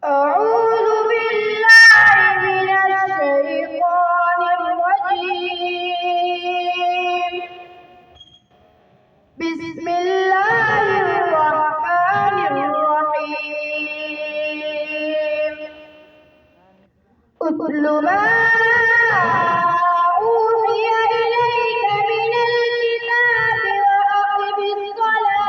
أعوذ بالله من الشيطان الرجيم. بسم الله الرحمن الرحيم. اتل ما أوحي إليك من الكتاب وأقم الصلاة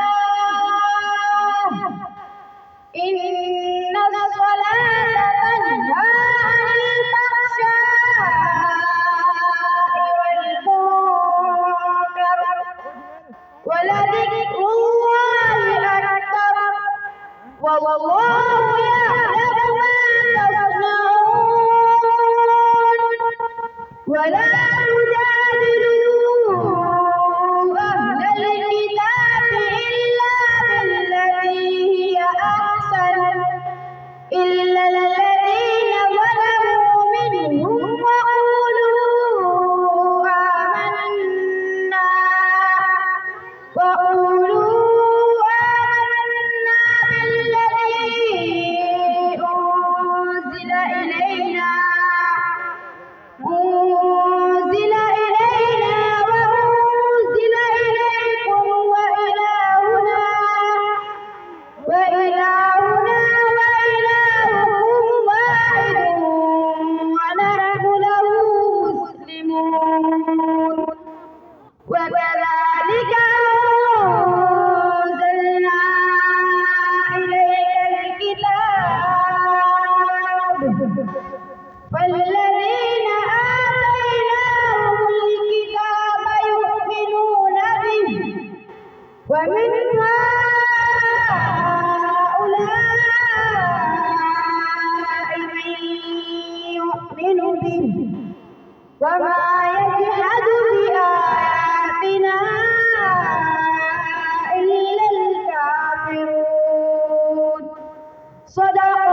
إن الصلاة تنهى عن الفحشاء والمنكر ولذكر الله أكبر والله يعلم ما تصنعون. ولا تجادلوا أهل الكتاب إلا بالتي هي أحسن إلا الذين ظلموا منهم وقولوا آمنا بالذي أنزل إلينا وأنزل إليكم وإلهنا وإلهكم واحد ونحن له مسلمون. وكذلك أنزلنا إليك الكتاب فالذين آتيناهم الكتاب يؤمنون به ومن هؤلاء من يؤمن به وما يجحد بآياتنا إلا الكافرون. صدق